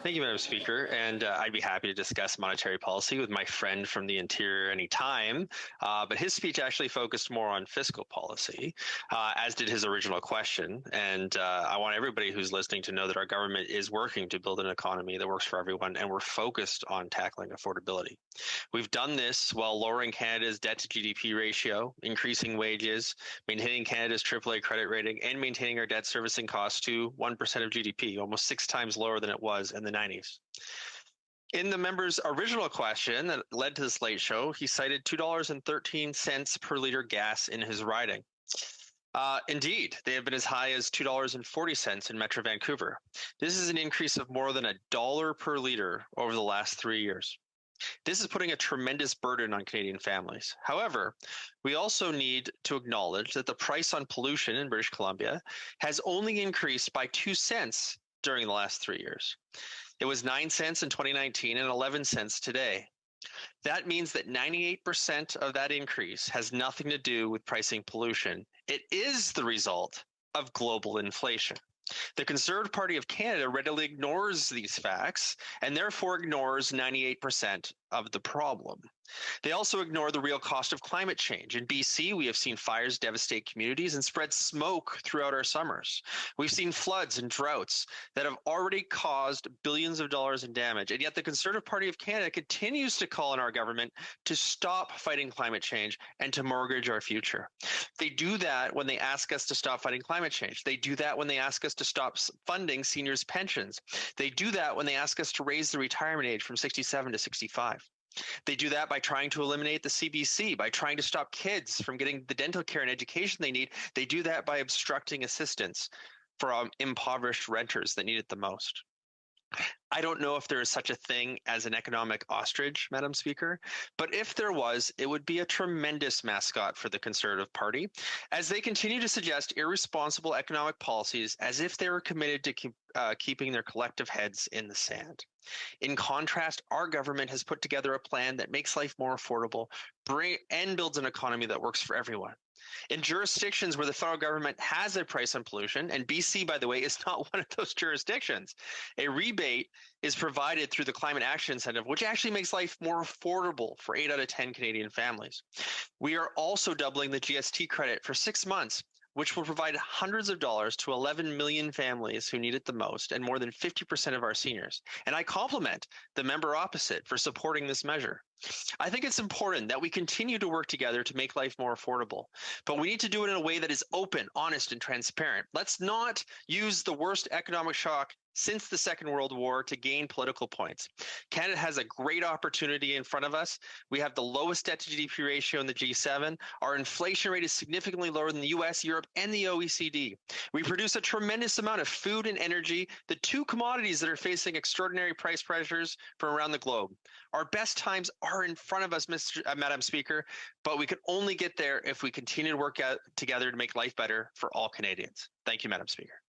Thank you, Madam Speaker. And I'd be happy to discuss monetary policy with my friend from the Interior anytime. But his speech actually focused more on fiscal policy, as did his original question. And I want everybody who's listening to know that our government is working to build an economy that works for everyone, and we're focused on tackling affordability. We've done this while lowering Canada's debt to GDP ratio, increasing wages, maintaining Canada's AAA credit rating, and maintaining our debt servicing costs to 1% of GDP, almost 6 times lower than it was in the 90s. In the member's original question that led to this late show, he cited $2.13 per liter gas in his riding. Indeed, they have been as high as $2.40 in Metro Vancouver. This is an increase of more than $1 per liter over the last 3 years. This is putting a tremendous burden on Canadian families. However, we also need to acknowledge that the price on pollution in British Columbia has only increased by 2 cents during the last 3 years. It was 9 cents in 2019 and 11 cents today. That means that 98% of that increase has nothing to do with pricing pollution. It is the result of global inflation. The Conservative Party of Canada readily ignores these facts and therefore ignores 98% of the problem. They also ignore the real cost of climate change. In BC, we have seen fires devastate communities and spread smoke throughout our summers. We've seen floods and droughts that have already caused billions of dollars in damage. And yet the Conservative Party of Canada continues to call on our government to stop fighting climate change and to mortgage our future. They do that when they ask us to stop fighting climate change. They do that when they ask us to stop funding seniors' pensions. They do that when they ask us to raise the retirement age from 67 to 65. They do that by trying to eliminate the CBC, by trying to stop kids from getting the dental care and education they need. They do that by obstructing assistance for impoverished renters that need it the most. I don't know if there is such a thing as an economic ostrich, Madam Speaker, but if there was, it would be a tremendous mascot for the Conservative Party, as they continue to suggest irresponsible economic policies as if they were committed to keeping their collective heads in the sand. In contrast, our government has put together a plan that makes life more affordable and builds an economy that works for everyone. In jurisdictions where the federal government has a price on pollution, and BC, by the way, is not one of those jurisdictions, a rebate is provided through the Climate Action Incentive, which actually makes life more affordable for 8 out of 10 Canadian families. We are also doubling the GST credit for 6 months, which will provide hundreds of dollars to 11 million families who need it the most, and more than 50% of our seniors. And I compliment the member opposite for supporting this measure. I think it's important that we continue to work together to make life more affordable, but we need to do it in a way that is open, honest, and transparent. Let's not use the worst economic shock since the Second World War to gain political points. Canada has a great opportunity in front of us. We have the lowest debt to GDP ratio in the G7. Our inflation rate is significantly lower than the US, Europe, and the OECD. We produce a tremendous amount of food and energy, the two commodities that are facing extraordinary price pressures from around the globe. Our best times are in front of us, Madam Speaker, but we can only get there if we continue to work together to make life better for all Canadians. Thank you, Madam Speaker.